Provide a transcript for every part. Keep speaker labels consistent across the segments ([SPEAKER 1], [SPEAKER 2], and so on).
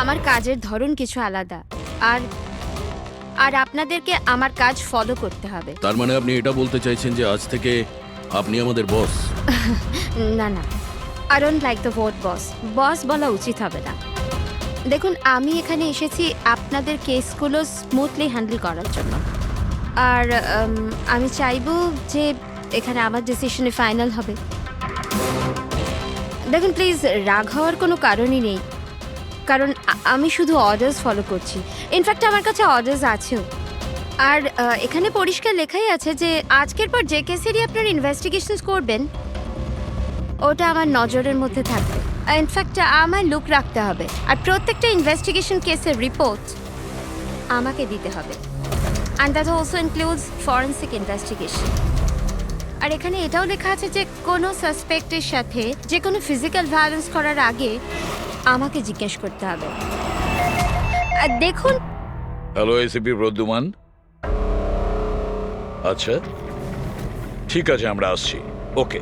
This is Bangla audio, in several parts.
[SPEAKER 1] আমার কাজের ধরন কিছু আলাদা, আর আর আপনাদেরকে আমার কাজ ফলো করতে হবে।
[SPEAKER 2] তার মানে আপনি এটা বলতে চাইছেন যে আজ থেকে আপনি আমাদের বস?
[SPEAKER 1] না না, I don't like the word boss. Boss বলা উচিত হবে না। দেখুন, আমি এখানে এসেছি আপনাদের কেসগুলো স্মুথলি হ্যান্ডেল করার জন্য, আর আমি চাইবো যে এখানে আমার ডিসিশনে ফাইনাল হবে। দেখুন প্লিজ, রাগ হওয়ার কোনো কারণই নেই, কারণ আমি শুধু অর্ডার্স ফলো করছি। ইনফ্যাক্ট আমার কাছে অর্ডার্স আছেও, আর এখানে পরিষ্কার লেখাই আছে যে আজকের পর যে কেসেরই আপনার ইনভেস্টিগেশনস করবেন ওটা আমার নজরের মধ্যে থাকবে। ইনফ্যাক্ট আমার লুক রাখতে হবে, আর প্রত্যেকটা ইনভেস্টিগেশন কেসের রিপোর্ট আমাকে দিতে হবে, and that also includes forensic investigation. আর এখানে এটাও লেখা আছে যে কোনো সাসপেক্টের সাথে যে কোনো ফিজিক্যাল ভায়োলেন্স করার আগে আমাকে জিজ্ঞেস করতে হবে। আর দেখুন,
[SPEAKER 3] হ্যালো এসিপি প্রদ্যুমান। আচ্ছা ঠিক আছে, আমরা আসছি। ওকে,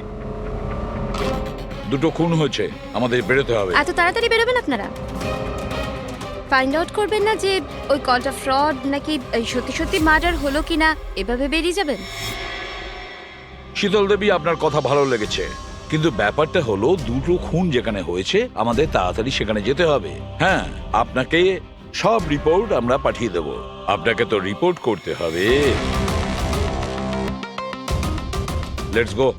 [SPEAKER 3] দুটো খুন হয়েছে, আমাদের বেরোতে হবে।
[SPEAKER 1] এত তাড়াতাড়ি বেরোবেন আপনারা? ফাইন্ড আউট করবেন না যে ওই কলটা ফ্রড নাকি সত্যি সত্যি মার্ডার হলো কিনা, এভাবে বেরিয়ে যাবেন?
[SPEAKER 3] শীতল দেবী, আপনার কথা ভালো লেগেছে, কিন্তু ব্যাপারটা হলো দুটো খুন যেখানে হয়েছে আমাদের তাড়াতাড়ি সেখানে যেতে হবে। হ্যাঁ, আপনাকে সব রিপোর্ট আমরা পাঠিয়ে দেব। আপনাকে তো রিপোর্ট করতে হবে। Let's go.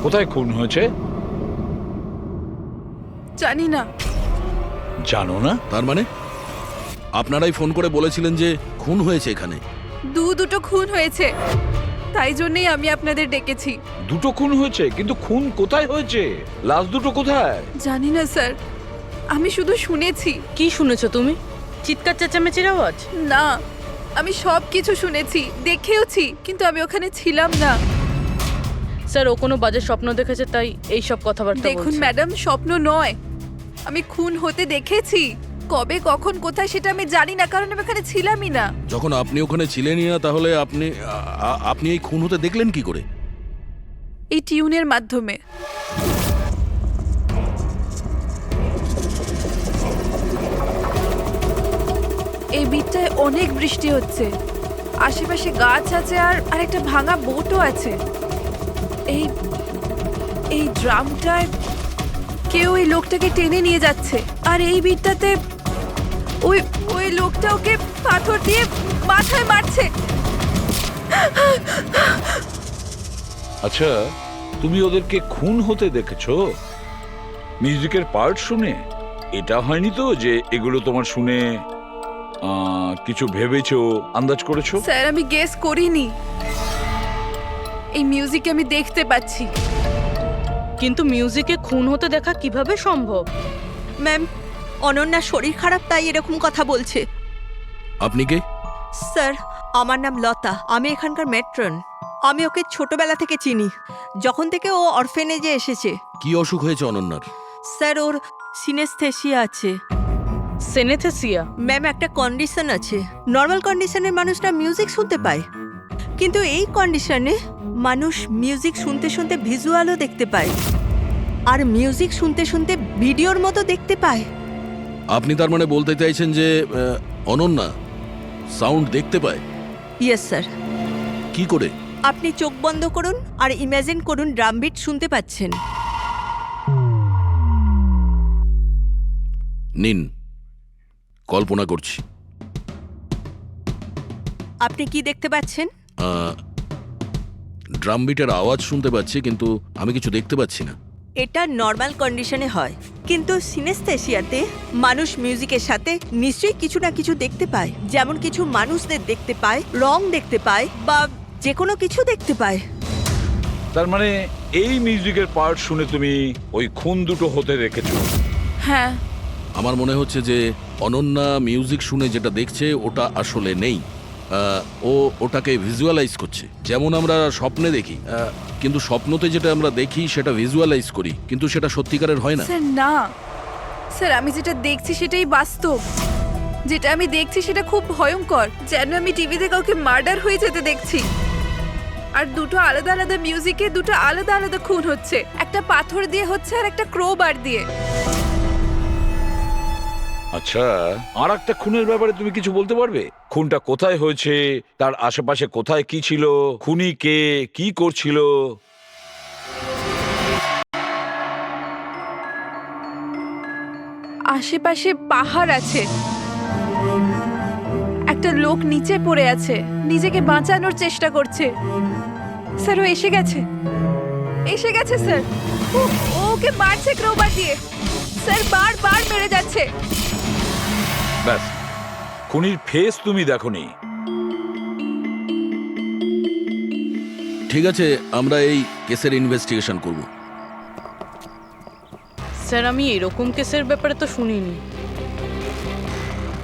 [SPEAKER 3] কোথায় খুন হয়েছে
[SPEAKER 4] জানি না।
[SPEAKER 3] জানো না?
[SPEAKER 2] তার মানে আপনারাই ফোন করে বলেছিলেন যে খুন হয়েছে এখানে?
[SPEAKER 4] দুটো খুন হয়েছে, তাই জন্যই আমি আপনাদের ডেকেছি।
[SPEAKER 3] দুটো খুন হয়েছে, কিন্তু খুন কোথায় হয়েছে? লাশ দুটো কোথায়?
[SPEAKER 4] জানি না স্যার, আমি শুধু শুনেছি।
[SPEAKER 5] কি শুনেছো তুমি? চিৎকার চেঁচামেচির আওয়াজ?
[SPEAKER 4] না, আমি সব কিছু শুনেছি, দেখেওছি, কিন্তু আমি ওখানে ছিলাম না।
[SPEAKER 5] স্যার, ও কোনো বাজে স্বপ্ন দেখেছে তাই এই সব কথাবার্তা
[SPEAKER 4] দেখুন
[SPEAKER 5] বলছে।
[SPEAKER 4] ম্যাডাম, স্বপ্ন নয়, আমি খুন হতে দেখেছি। কবে, কখন, কোথায় সেটা আমি জানি না, কারণ আমি ওখানে ছিলামই না।
[SPEAKER 2] যখন আপনি ওখানে ছিলেনই না, তাহলে আপনি এই খুন হতে দেখলেন কি করে?
[SPEAKER 4] এই টিউনের মাধ্যমে। এই বিটটায় অনেক বৃষ্টি হচ্ছে, আশেপাশে গাছ আছে, আর একটা ভাঙা বোটও আছে। এই এই ড্রামটায় কেউ এই লোকটাকে টেনে নিয়ে যাচ্ছে, আর এই বিটটাতে ওই ওই লোকটা ওকে পাথর দিয়ে মাথায় মারছে।
[SPEAKER 3] আচ্ছা, তুমি ওদেরকে খুন হতে দেখেছো মিউজিকের পার্ট শুনে? এটা হয়নি তো যে এগুলো তোমার শুনে কিছু ভেবেছো, আন্দাজ করেছো?
[SPEAKER 4] স্যার, আমি গেস করিনি। এই মিউজিক আমি দেখতে পাচ্ছি।
[SPEAKER 5] কিন্তু মিউজিকে খুন হতে দেখা কিভাবে সম্ভব?
[SPEAKER 6] ম্যাম, অনন্যার শরীর খারাপ তাই এরকম কথা বলছে।
[SPEAKER 2] আপনি কে?
[SPEAKER 6] স্যার, আমার নাম লতা, আমি এখানকার ম্যাট্রন। আমি ওকে ছোটবেলা থেকে চিনি, যখন থেকে ও অরফেনেজে এসেছে।
[SPEAKER 2] কি অসুখ হয়েছে অনন্যার?
[SPEAKER 6] স্যার, ওর সিনেস্থেসিয়া আছে।
[SPEAKER 5] সেনেথেসিয়া?
[SPEAKER 6] ম্যাম, একটা কন্ডিশন আছে। নর্মাল কন্ডিশনের মানুষরা মিউজিক শুনতে পায়, কিন্তু এই কন্ডিশনে মানুষ মিউজিক শুনতে শুনতে ভিজুয়ালও দেখতে পায়, আর মিউজিক শুনতে শুনতে ভিডিওর মতো দেখতে পায়।
[SPEAKER 2] আপনি তার মানে বলতে চাইছেন যে অনন্যা সাউন্ড দেখতে পায়?
[SPEAKER 6] Yes sir.
[SPEAKER 2] কি করে?
[SPEAKER 6] আপনি চোখ বন্ধ করুন আর ইমাজিন করুন ড্রাম বিট শুনতে পাচ্ছেন।
[SPEAKER 2] নিন, কল্পনা করছি।
[SPEAKER 6] আপনি কি দেখতে পাচ্ছেন?
[SPEAKER 2] ড্রাম বিটের আওয়াজ শুনতে পাচ্ছি, কিন্তু আমি কিছু দেখতে পাচ্ছি না।
[SPEAKER 6] এটা নর্মাল কন্ডিশনে হয়, কিন্তু সিনেস্থেসিয়াতে মানুষ মিউজিকের সাথে নিশ্চয়ই কিছু না কিছু দেখতে পায়। যেমন কিছু মানুষদের দেখতে পায়, রং দেখতে পায়, বা যে কোনো কিছু দেখতে পায়।
[SPEAKER 3] তার মানে এই মিউজিকের পার্ট শুনে তুমি ওই খুন দুটো হতে দেখেছো?
[SPEAKER 4] হ্যাঁ।
[SPEAKER 2] আমার মনে হচ্ছে যে অনন্যা মিউজিক শুনে যেটা দেখছে ওটা আসলে নেই। ও ওটাকে ভিজুয়ালাইজ করছে, যেমন আমরা স্বপ্নে দেখি। কিন্তু স্বপ্নতে যেটা আমরা দেখি সেটা ভিজুয়ালাইজ করি, কিন্তু সেটা সত্যিকারের হয় না।
[SPEAKER 4] স্যার না, স্যার আমি যেটা দেখছি সেটাই বাস্তব। যেটা আমি দেখছি সেটা খুব ভয়ঙ্কর, যেন আমি টিভিতে কাউকে মার্ডার হয়ে যেতে দেখছি। আর দুটো আলাদা আলাদা মিউজিকে দুটো আলাদা আলাদা খুন হচ্ছে, একটা পাথর দিয়ে হচ্ছে আর একটা ক্রোবার দিয়ে।
[SPEAKER 3] আচ্ছা, আর একটা খুনের ব্যাপারে তুমি কিছু বলতে পারবে? খুনটা কোথায় হয়েছে, তার আশেপাশে কোথায় কি ছিল, খুনি কে, কি করছিল?
[SPEAKER 4] আশেপাশে পাহাড় আছে, একটা লোক নিচে পড়ে আছে, নিজেকে বাঁচানোর চেষ্টা করছে। স্যার ও এসে গেছে, এসে গেছে স্যার। ও ওকে মারছে ক্রোবার দিয়ে, স্যার বারবার মেরে যাচ্ছে।
[SPEAKER 3] ব্যাস, খুনির ফেস তুমি দেখোনি।
[SPEAKER 2] ঠিক আছে, আমরা এই কেসের ইনভেস্টিগেশন করব।
[SPEAKER 5] স্যার আমি এরকম কেসের ব্যাপারে তো শুনিনি।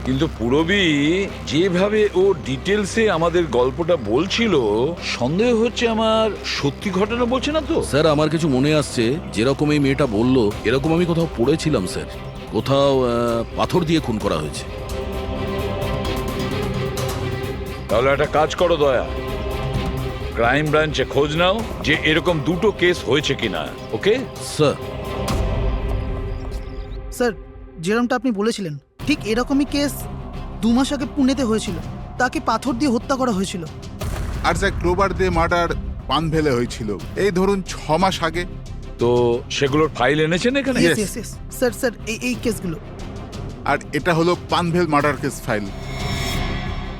[SPEAKER 3] কিন্তু পুরবী যেভাবে ও ডিটেলসে আমাদের গল্পটা বলছিল, সন্দেহ হচ্ছে আমার সত্যি ঘটনা বলছে না তো।
[SPEAKER 2] স্যার, আমার কিছু মনে আসছে, যেরকম এই মেয়েটা বলল এরকম আমি কোথাও পড়েছিলাম স্যার। কোথাও পাথর দিয়ে খুন করা হয়েছে।
[SPEAKER 3] তাহলে একটা কাজ করো দয়া, ক্রাইম ব্রাঞ্চে খোঁজ নাও যে এরকম দুটো কেস হয়েছে কিনা। Okay
[SPEAKER 2] sir.
[SPEAKER 7] স্যার, যেরকমটা আপনি বলেছিলেন ঠিক এরকমই কেস 2 মাস আগে পুনেতে হয়েছিল। তাকে পাথর দিয়ে হত্যা করা হয়েছিল।
[SPEAKER 8] আর স্যার ক্রোবার দিয়ে মার্ডার পানভেলে হয়েছিল এই ধরুন 6 মাস আগে।
[SPEAKER 3] তো সেগুলোর ফাইল এনেছেন এখানে?
[SPEAKER 7] Yes, yes, yes. Sir sir এই কেসগুলো।
[SPEAKER 8] আর এটা হলো Panvel murder case file.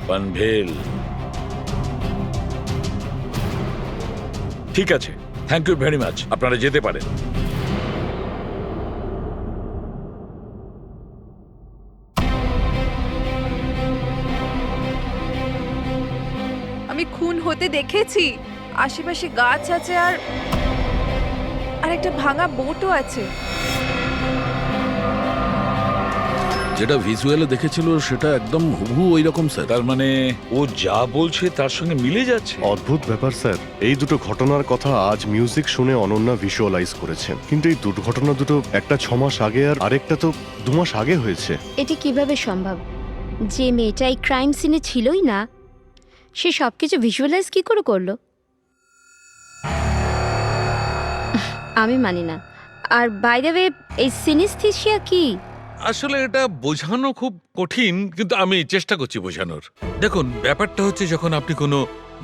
[SPEAKER 3] Panvel, ঠিক আছে, থ্যাংক ইউ ভেরি মাচ। আপনারা যেতে পারেন।
[SPEAKER 4] আমি খুন হতে দেখেছি, আশেপাশে গাছ আছে আর একটা ভাঙা বোটও আছে।
[SPEAKER 2] যেটা ভিজুয়ালে দেখেছিল সেটা একদম হুবহু ওই রকম স্যার।
[SPEAKER 3] তার মানে ও যা বলছে তার সঙ্গে মিলে যাচ্ছে।
[SPEAKER 9] অদ্ভুত ব্যাপার স্যার, এই দুটো ঘটনার কথা আজ মিউজিক শুনে অনন্যা ভিজুয়ালাইজ করেছেন, কিন্তু এই দুর্ঘটনা দুটো, একটা 6 মাস আগে আর আরেকটা তো 2 মাস আগে হয়েছে।
[SPEAKER 1] এটি কিভাবে সম্ভব? যে মেয়েটা এই ক্রাইম সিনে ছিলই না, সে সব কিছু ভিজুয়ালাইজ কি করে করলো? আমি মানি না। আর বাই দ্য ওয়ে, এই সিনেস্থেসিয়া কি?
[SPEAKER 10] আসলে এটা বোঝানো খুব কঠিন, কিন্তু আমি চেষ্টা করছি বোঝানোর। দেখুন, ব্যাপারটা হচ্ছে যখন আপনি কোনো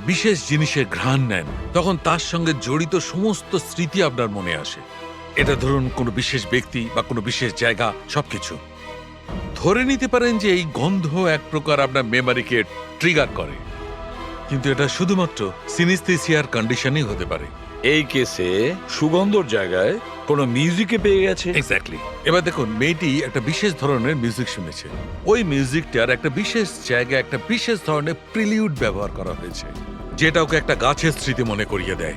[SPEAKER 10] বিশেষ জিনিসের ঘ্রাণ নেন, তখন তার সঙ্গে জড়িত সমস্ত স্মৃতি আপনার মনে আসে। এটা ধরুন কোনো বিশেষ ব্যক্তি বা কোনো বিশেষ জায়গা, সবকিছু। ধরে নিতে পারেন যে এই গন্ধ এক প্রকার আপনার মেমারিকে ট্রিগার করে, কিন্তু এটা শুধুমাত্র সিনেস্থেসিয়ার কন্ডিশনই হতে পারে।
[SPEAKER 3] এই কেসে সুগন্ধর জায়গায় কোনো মিউজিকে পেয়ে গেছে।
[SPEAKER 10] এক্স্যাক্টলি। এবার দেখুন, মেয়েটি একটা বিশেষ ধরনের মিউজিক শুনেছে। ওই মিউজিকটার একটা বিশেষ জায়গায় একটা বিশেষ ধরনের প্রিলিউড ব্যবহার করা হয়েছে, যেটা ওকে একটা গাছের স্মৃতি মনে করিয়ে দেয়।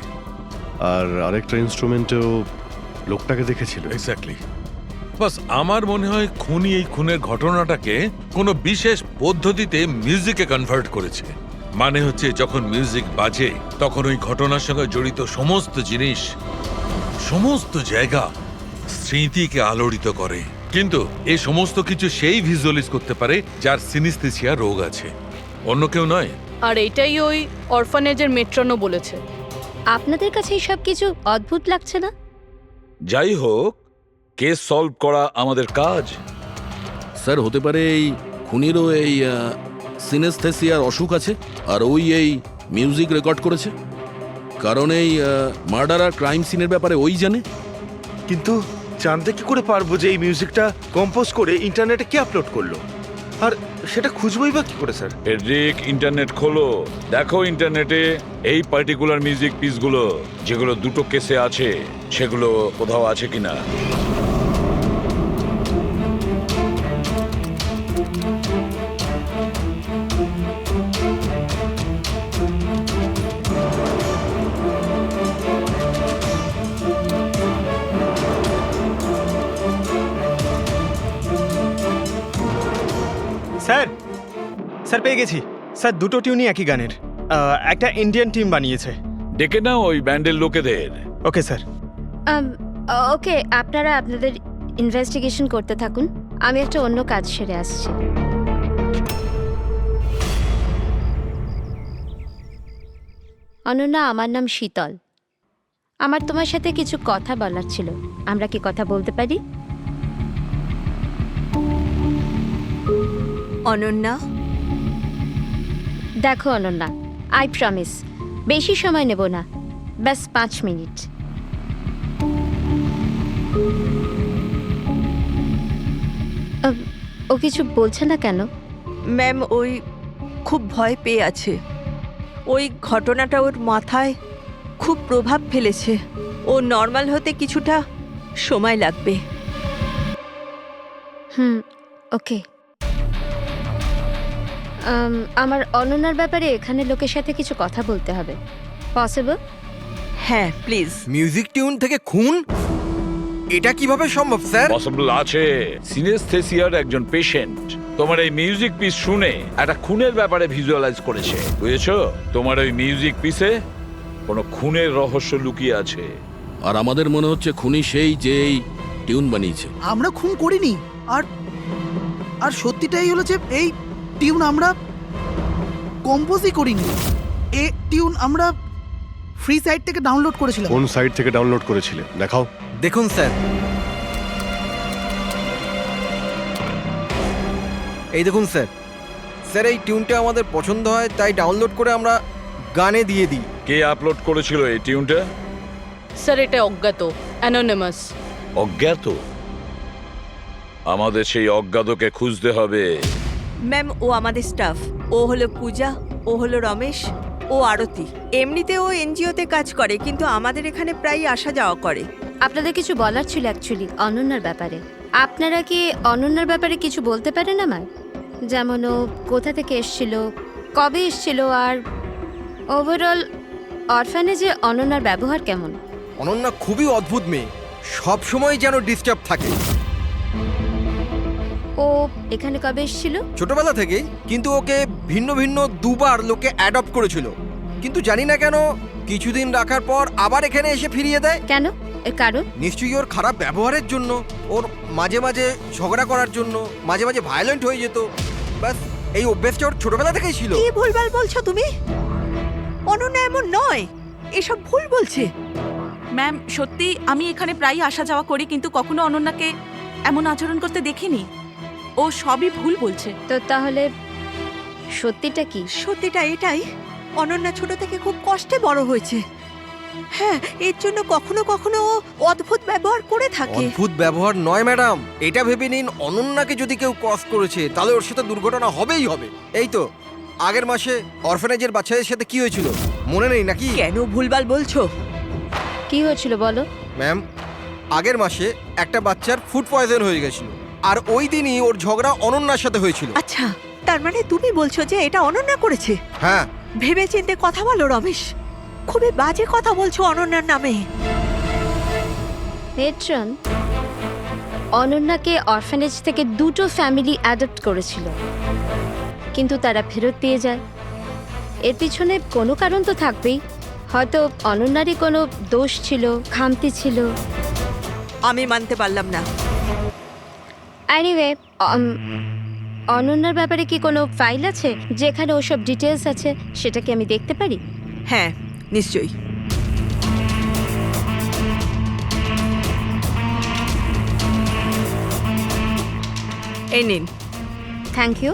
[SPEAKER 9] আর আরেকটা ইনস্ট্রুমেন্টেও লোকটাকে দেখেছিল।
[SPEAKER 10] এক্স্যাক্টলি। বাস আমার মনে হয় খুনি এই খুনের ঘটনাটাকে কোনো বিশেষ পদ্ধতিতে মিউজিকে কনভার্ট করেছে। মানে হচ্ছে যখন মিউজিক বাজে তখন ওই ঘটনার সঙ্গে জড়িত সমস্ত জিনিস, সমস্ত জায়গা স্মৃতিকে আলোড়িত করে। কিন্তু এই সমস্ত কিছু সেই ভিজুয়ালাইজ করতে পারে যার সিনেস্থেসিয়া রোগ আছে, অন্য কেউ নয়।
[SPEAKER 5] আর এটাই ওই অরফানেজের মেট্রনও বলেছে।
[SPEAKER 1] আপনাদের কাছে এইসব কিছু অদ্ভুত লাগছে না?
[SPEAKER 3] যাই হোক, কেস সলভ করা আমাদের কাজ।
[SPEAKER 2] স্যার, হতে পারে এই খুনিরও এই সিনেস্থেসিয়ার অসুখ আছে, আর ওই এই মিউজিক রেকর্ড করেছে, কারণ এই মার্ডার আর ক্রাইম সিনের ব্যাপারে ওই জানে।
[SPEAKER 11] কিন্তু জানতে কি করে পারবো যে এই মিউজিকটা কম্পোজ করে ইন্টারনেটে কে আপলোড করলো? আর সেটা খুঁজবোই বা কি করে স্যার?
[SPEAKER 3] ফেডরিক, ইন্টারনেট খোলো, দেখো ইন্টারনেটে এই পার্টিকুলার মিউজিক পিসগুলো যেগুলো দুটো কেসে আছে সেগুলো কোথাও আছে কিনা।
[SPEAKER 11] স্যার, স্যার পেয়ে গেছি।
[SPEAKER 12] স্যার দুটো টিউনই একই গানের একটা ইন্ডিয়ান টিম বানিয়েছে।
[SPEAKER 3] ডেকে নাও ওই ব্যান্ডের লোকেদের।
[SPEAKER 12] Okay sir.
[SPEAKER 1] ওকে, আপনারা আপনাদের ইনভেস্টিগেশন করতে থাকুন, আমি একটা অন্য কাজ সেরে আসছি। অনন্যা, আমার নাম শীতল। আমার তোমার সাথে কিছু কথা বলার ছিল, আমরা কি কথা বলতে পারি?
[SPEAKER 6] অনন্যা,
[SPEAKER 1] দেখো অনন্যা, আই প্রমিস বেশি সময় নেব না, ব্যাস 5 মিনিট। ও কিছু বলছে না কেন?
[SPEAKER 6] ম্যাম ওই খুব ভয় পেয়ে আছে। ওই ঘটনাটা ওর মাথায় খুব প্রভাব ফেলেছে। ও নর্মাল হতে কিছুটা সময় লাগবে।
[SPEAKER 1] ওকে। আমার অনন্যার ব্যাপারে এখানে লোকের সাথে কিছু কথা বলতে হবে, পসিবল?
[SPEAKER 6] হ্যাঁ প্লিজ।
[SPEAKER 11] মিউজিক টিউন থেকে খুন, এটা কিভাবে সম্ভব স্যার?
[SPEAKER 3] পসিবল আছে। সিনেস্থেসিয়ার একজন পেশেন্ট তোমার এই মিউজিক পিস শুনে একটা খুনের ব্যাপারে ভিজুয়ালাইজ করেছে, বুঝেছো? তোমার ওই মিউজিক পিসে কোনো খুনের রহস্য লুকিয়ে আছে।
[SPEAKER 2] আর আমাদের মনে হচ্ছে খুনি সেই যে এই টিউন বানিয়েছে।
[SPEAKER 7] আমরা খুন করিনি। আর আর সত্যিটাই হলো যে এই টিউন আমরা কম্পোজই করিনি। এই টিউন আমরা ফ্রি সাইট থেকে ডাউনলোড করেছিলাম।
[SPEAKER 9] কোন সাইট থেকে ডাউনলোড করেছিলে দেখাও।
[SPEAKER 11] দেখুন স্যার, এই দেখুন স্যার। স্যার এই টিউনটা আমাদের পছন্দ হয় তাই ডাউনলোড করে আমরা গানে দিয়ে দিই।
[SPEAKER 3] কে আপলোড করেছিল এই টিউনটা?
[SPEAKER 5] স্যার এটা অজ্ঞাত, অ্যানোনিমাস।
[SPEAKER 3] অজ্ঞাত? আমাদের সেই অজ্ঞাতকে খুঁজতে হবে।
[SPEAKER 6] ম্যাম ও আমাদের স্টাফ। ও হলো পূজা, ও হলো রমেশ, ও আরতি। এমনিতে ও এনজিওতে কাজ করে, কিন্তু আমাদের এখানে প্রায় আসা যাওয়া করে।
[SPEAKER 1] আপনাদের কিছু বলার ছিল অ্যাকচুয়ালি অনন্যার ব্যাপারে। আপনারা কি অনন্যার ব্যাপারে কিছু বলতে পারেন আমার? যেমন ও কোথা থেকে এসেছিল, কবে এসেছিল, আর ওভারঅল অরফানেজে অনন্যার ব্যবহার কেমন?
[SPEAKER 11] অনন্যা খুবই অদ্ভুত মেয়ে, সব সময় যেন ডিস্টার্ব থাকে।
[SPEAKER 1] ও এখানে কবে এসেছিল?
[SPEAKER 11] ছোটবেলা থেকেই, কিন্তু ওকে ভিন্ন ভিন্ন দুবার লোকে অ্যাডপ্ট করেছিল, কিন্তু জানি না কেন কিছুদিন রাখার পর আবার এখানে এসে ফিরিয়ে দেয়।
[SPEAKER 1] কেন? এর কারণ?
[SPEAKER 11] নিশ্চয়ই ওর খারাপ ব্যবহারের জন্য, ওর মাঝে মাঝে ঝগড়া করার জন্য, মাঝে মাঝে ভায়োলেন্ট হয়ে যেত। ব্যাস এই অভ্যেসটা ওর ছোটবেলা থেকেই ছিল।
[SPEAKER 6] কি ভুলভাল বলছো তুমি? অনন্যা এমন নয়, এসব ভুল বলছে।
[SPEAKER 13] ম্যাম সত্যি আমি এখানে প্রায়ই আসা যাওয়া করি, কিন্তু কখনো অনন্যাকে এমন আচরণ করতে দেখিনি। ও সবই ভুল বলছে।
[SPEAKER 1] তো তাহলে সত্যিটা কি?
[SPEAKER 6] সত্যিটা এটাই, অনন্যা ছোট থেকে খুব কষ্টে বড় হয়েছে। হ্যাঁ, এর জন্য কখনো কখনো ও অদ্ভুত ব্যবহার করে থাকে।
[SPEAKER 11] অদ্ভুত ব্যবহার নয় ম্যাডাম, এটা ভেবে নিন অনন্যাকে যদি কেউ ক্রস করেছে তাহলে ওর সাথে দুর্ঘটনা হবেই হবে। এই তো আগের মাসে অরফানেজের বাচ্চাদের সাথে কি হয়েছিল মনে নেই নাকি?
[SPEAKER 6] কেন ভুলভাল বলছো?
[SPEAKER 1] কি হয়েছিল বলো।
[SPEAKER 11] ম্যাম আগের মাসে একটা বাচ্চার ফুড পয়জন হয়ে গেছিল, আর ওই দিনই ওর ঝগড়া অনন্যার সাথে হয়েছিল।
[SPEAKER 6] আচ্ছা, তার মানে তুমি বলছো যে এটা অনন্যা করেছে?
[SPEAKER 11] হ্যাঁ।
[SPEAKER 6] ভেবে চিন্তে কথা বলো রমেশ, খুবই বাজে কথা বলছো অনন্যার নামে।
[SPEAKER 1] মেট্রন, অনন্যাকে অরফানেজ থেকে 2টো ফ্যামিলি অ্যাডপ্ট করেছিল, কিন্তু তারা ফেরত দিয়ে যায়। এর পিছনে কোনো কারণ তো থাকবেই, হয়তো অনন্যারই কোনো দোষ ছিল, খামতি ছিল।
[SPEAKER 6] আমি মানতে পারলাম না।
[SPEAKER 1] এনিওয়ে, অনন্যার ব্যাপারে কি কোনো ফাইল আছে যেখানে ওসব ডিটেলস আছে? সেটা কি আমি দেখতে পারি?
[SPEAKER 6] হ্যাঁ নিশ্চয়ই। এই নিন।
[SPEAKER 1] Thank you.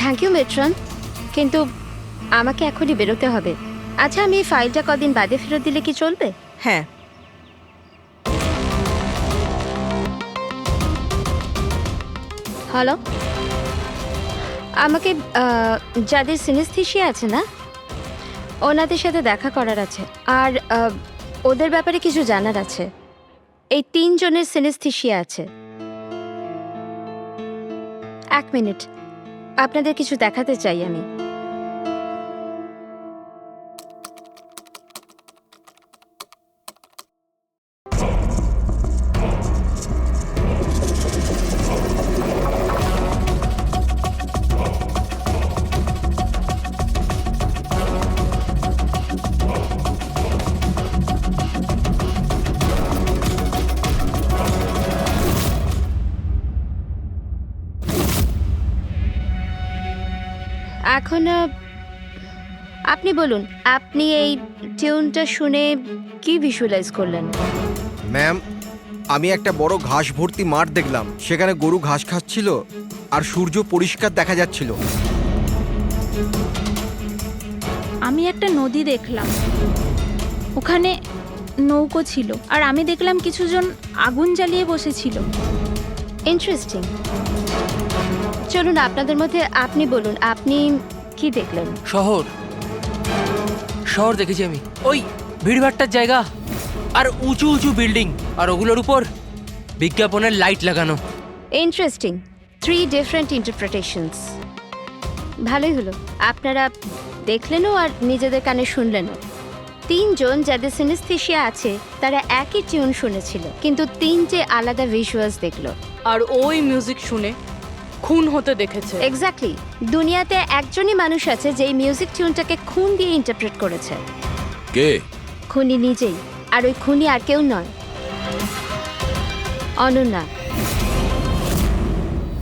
[SPEAKER 1] Thank you matron, কিন্তু আমাকে এখনই বেরোতে হবে। আচ্ছা, আমি এই ফাইলটা কদিন বাদে ফেরত দিলে কি চলবে?
[SPEAKER 6] হ্যাঁ।
[SPEAKER 1] হ্যালো, আমাকে যাদের সিনেস্থেসিয়া আছে না, ওনাদের সাথে দেখা করার আছে, আর ওদের ব্যাপারে কিছু জানার আছে। এই 3 জনের সিনেস্থেসিয়া আছে। 1 মিনিট, আপনাদের কিছু দেখাতে চাই আমি। এখন আপনি বলুন, আপনি এই টিউনটা শুনে কি ভিজুয়ালাইজ করলেন?
[SPEAKER 11] ম্যাম, আমি একটা বড় ঘাস ভর্তি মাঠ দেখলাম, সেখানে গরু ঘাস খাচ্ছিল আর সূর্য পরিষ্কার দেখা যাচ্ছিল।
[SPEAKER 14] আমি একটা নদী দেখলাম, ওখানে নৌকো ছিল, আর আমি দেখলাম কিছুজন আগুন জ্বালিয়ে বসেছিল।
[SPEAKER 1] ইন্টারেস্টিং। চলুন আপনাদের মধ্যে আপনি বলুন, আপনি কি দেখলেন?
[SPEAKER 15] শহর শহর দেখেছি আমি, ওই ভিড়ভাট্টার জায়গা আর উঁচু উঁচু বিল্ডিং, আর ওগুলোর উপর বিজ্ঞাপনের লাইট লাগানো।
[SPEAKER 1] ইন্টারেস্টিং। 3 different interpretations. ভালোই হলো, আপনারা দেখলেনও আর নিজেদের কানে শুনলেনও। 3 জন যাদের সিনেস্থেশিয়া আছে তারা একই টিউন শুনেছিল, কিন্তু 3টে আলাদা ভিজুয়ালস দেখলো।
[SPEAKER 5] আর ওই মিউজিক শুনে খুন হতে দেখেছে।
[SPEAKER 1] এক্স্যাক্টলি। দুনিয়াতে একজনই মানুষ আছে যে এই মিউজিক টিউনটাকে খুন দিয়ে ইন্টারপ্রেট করেছে।
[SPEAKER 2] কে?
[SPEAKER 1] খুনি নিজেই। আর ওই খুনি আর কেউ নয়, অনন্যা।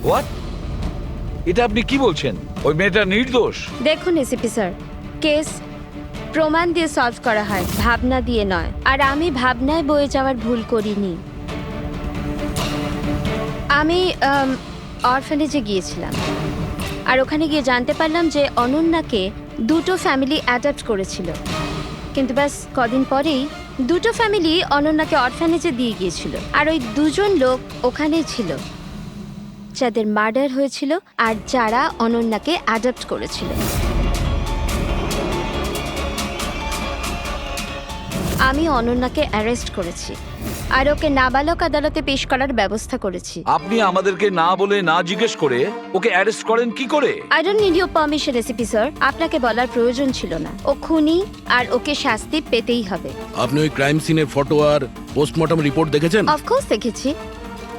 [SPEAKER 3] হোয়াট? এটা আপনি কি বলছেন? ওই মেয়েটা নির্দোষ?
[SPEAKER 1] দেখুন এসিপি স্যার, কেস প্রমাণ দিয়ে সলভ করা হয়, ভাবনা দিয়ে নয়। আর আমি ভাবনায় বয়ে যাওয়ার ভুল করিনি। আমি অরফানেজে গিয়েছিলাম, আর ওখানে গিয়ে জানতে পারলাম যে অনন্যাকে 2টো ফ্যামিলি অ্যাডাপ্ট করেছিল। কিন্তু ব্যাস কদিন পরেই 2টো ফ্যামিলি অনন্যাকে অরফানেজে দিয়ে গিয়েছিল। আর ওই 2জন লোক ওখানেই ছিল যাদের মার্ডার হয়েছিল আর যারা অনন্যাকে অ্যাডাপ্ট করেছিল। আমি অনন্যাকে অ্যারেস্ট করেছি আর ওকে নাবালক আদালতে পেশ করার ব্যবস্থা করেছি।
[SPEAKER 3] আপনি আমাদেরকে না বলে, না জিজ্ঞেস করে ওকে অ্যারেস্ট করেন কি করে?
[SPEAKER 1] I don't need your permission ACP sir. আপনাকে বলার প্রয়োজন ছিল না। ও খুনি আর ওকে শাস্তি পেতেই হবে।
[SPEAKER 2] আপনি ওই ক্রাইম সিনের ফটো আর পোস্টমর্টম রিপোর্ট দেখেছেন?
[SPEAKER 1] অফকোর্স দেখেছি।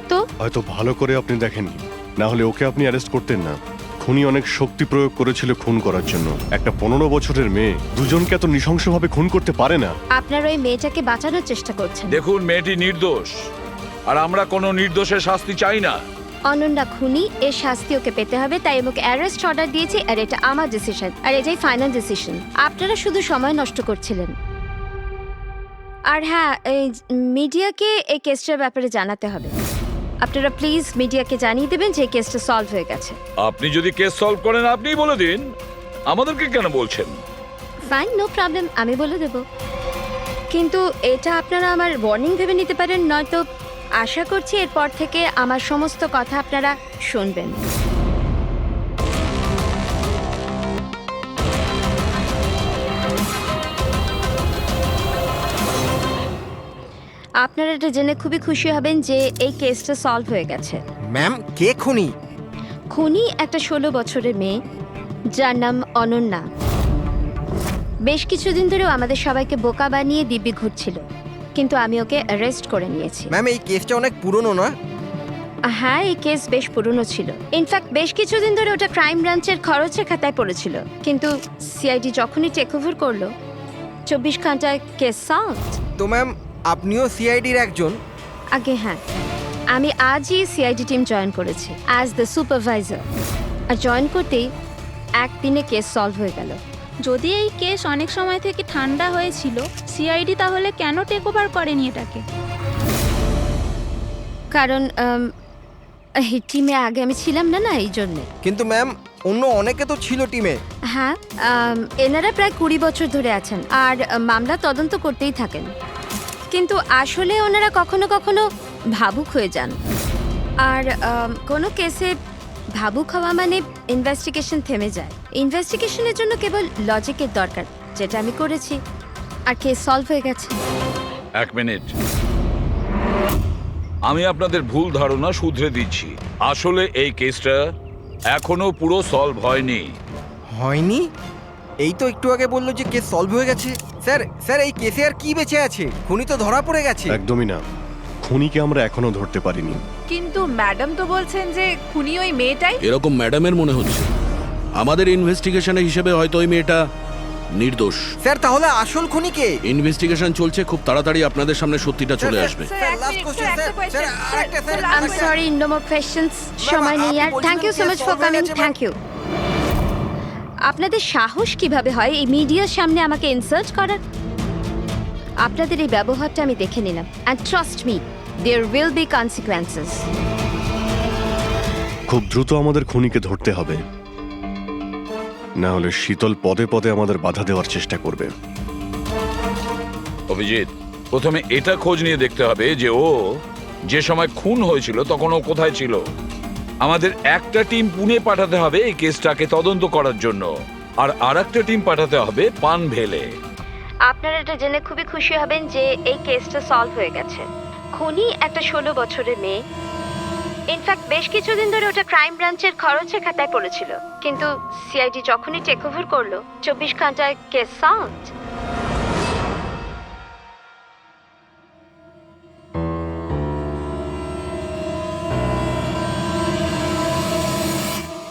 [SPEAKER 1] তো
[SPEAKER 9] হয়তো ভালো করে আপনি দেখেননি, না হলে ওকে আপনি অ্যারেস্ট করতেন না। খুনি অনেক শক্তি প্রয়োগ করেছিল খুন করার জন্য। একটা 15 বছরের মেয়ে 2জনকে এত নৃশংসভাবে খুন করতে পারে না।
[SPEAKER 1] আপনার ওই মেয়েটাকে বাঁচানোর চেষ্টা করছেন।
[SPEAKER 3] দেখুন, মেয়েটি নির্দোষ, আর আমরা কোনো নির্দোষের শাস্তি চাই না।
[SPEAKER 1] অনন্যা খুনি, এর শাস্তি ওকে পেতে হবে, তাই ওকে অ্যারেস্ট অর্ডার দিয়েছি। আর এটা আমার ডিসিশন, আর এটাই ফাইনাল ডিসিশন। আপনারা শুধু সময় নষ্ট করছিলেন। আর হ্যাঁ, এই মিডিয়াকে এই কেসটার ব্যাপারে জানাতে হবে। আপনারা প্লিজ মিডিয়াকে জানিয়ে দেবেন যে কেসটা সলভ হয়ে গেছে।
[SPEAKER 3] আপনি যদি কেস সলভ করেন আপনিই বলে দিন, আমাদেরকে কেন বলছেন?
[SPEAKER 1] ফাইন, নো প্রবলেম, আমি বলে দেব। কিন্তু এটা আপনারা আমার ওয়ার্নিং ভেবে নিতে পারেন, নয়তো আশা করছি এরপর থেকে আমার সমস্ত কথা আপনারা শুনবেন। আপনারা এটা জেনে খুবই খুশি হবেন যে এই কেসটা সলভ হয়ে গেছে।
[SPEAKER 11] ম্যাম, কে খুনি?
[SPEAKER 1] খুনি একটা 16 বছরের মেয়ে যার নাম অনন্যা। বেশ কিছুদিন ধরেও আমাদের সবাইকে বোকা বানিয়ে দিব্যি ঘুরছিল, কিন্তু আমি ওকে অ্যারেস্ট করে নিয়েছি।
[SPEAKER 11] ম্যাম, এই কেসটা অনেক পুরনো না?
[SPEAKER 1] হ্যাঁ, এই কেস বেশ পুরনো ছিল। ইনফ্যাক্ট বেশ কিছুদিন ধরে ওটা ক্রাইম ব্রাঞ্চের খরচের খাতায় পড়েছিল, কিন্তু সিআইডি যখনই টেক ওভার করলো 24 ঘন্টায় কেস সলভ।
[SPEAKER 11] তো ম্যাম, আপনিও সিআইডির একজন?
[SPEAKER 1] আগে হ্যাঁ, আমি আজই সিআইডি টিম জয়েন করেছি অ্যাজ দ্য সুপারভাইজার। আর জয়েন করতেই একদিনে কেস সলভ হয়ে গেল।
[SPEAKER 14] যদি এই কেস অনেক সময় থেকে ঠান্ডা হয়েছিল, সিআইডি তাহলে কেন টেক ওভার করেনি এটাকে?
[SPEAKER 1] কারণ এই টিমে আগে আমি ছিলাম না, এই জন্যে।
[SPEAKER 11] কিন্তু ম্যাম, অন্য অনেকে তো ছিল টিমে।
[SPEAKER 1] হ্যাঁ, এনারা প্রায় 20 বছর ধরে আছেন আর মামলা তদন্ত করতেই থাকেন। কিন্তু আসলে ওনারা কখনো কখনো ভাবুক হয়ে যান। আর কোনো কেসে ভাবুক হওয়া মানে ইনভেস্টিগেশন থেমে যায়। ইনভেস্টিগেশনের জন্য কেবল লজিকের দরকার, যেটা আমি করেছি, আর কেস সলভ হয়ে গেছে।
[SPEAKER 3] এক মিনিট, আমি আপনাদের ভুল ধারণা শুধরে দিচ্ছি। আসলে এই কেসটা এখনো পুরো সলভ হয়নি।
[SPEAKER 11] হয়নি? এই তো একটু আগে বললো যে কেস সলভ হয়ে গেছে। স্যার, এই কেসে আর কি বেঁচে আছে? খুনি তো ধরা পড়ে গেছে।
[SPEAKER 9] একদমই না, খুনিকে আমরা এখনো ধরতে পারিনি।
[SPEAKER 4] কিন্তু ম্যাডাম তো বলছেন যে খুনি ওই মেয়েটাই।
[SPEAKER 2] এরকম ম্যাডামের মনে হচ্ছে। আমাদের ইনভেস্টিগেশনের হিসেবে হয়তো ওই মেয়েটা নির্দোষ।
[SPEAKER 11] স্যার, তাহলে আসল খুনি কে?
[SPEAKER 2] ইনভেস্টিগেশন চলছে, খুব তাড়াতাড়ি আপনাদের সামনে সত্যিটা চলে আসবে।
[SPEAKER 1] I am sorry, no more questions. সময় নেই আর। Thank you so much for coming. Thank you. আপনাদের সাহস কিভাবে হয় এই মিডিয়ার সামনে আমাকে ইনসাল্ট করার? আপনাদের এই ব্যবহারটা আমি দেখে নিলাম, and trust me, there will be consequences.
[SPEAKER 9] খুব দ্রুত আমাদের খুনিকে ধরতে হবে, না হলে শীতল পদে পদে আমাদের বাধা দেওয়ার চেষ্টা করবে।
[SPEAKER 3] অভিজিৎ, প্রথমে এটা খোঁজ নিয়ে দেখতে হবে যে ও যে সময় খুন হয়েছিল তখন ও কোথায় ছিল। আমাদের একটা টিম পুনে পাঠাতে হবে এই কেসটাকে তদন্ত করার জন্য, আর আরেকটা টিম পাঠাতে হবে পানভেলে।
[SPEAKER 1] আপনারা এটা জেনে খুবই খুশি হবেন যে এই কেসটা সলভ হয়ে গেছে। খুনি একটা 16 বছরের মেয়ে। ইনফ্যাক্ট বেশ কিছুদিন ধরে ওটা ক্রাইম ব্রাঞ্চের খরচের খাতায় পড়েছিল, কিন্তু সিআইডি যখনই টেক ওভার করলো 24 ঘন্টায় কেস সলভড।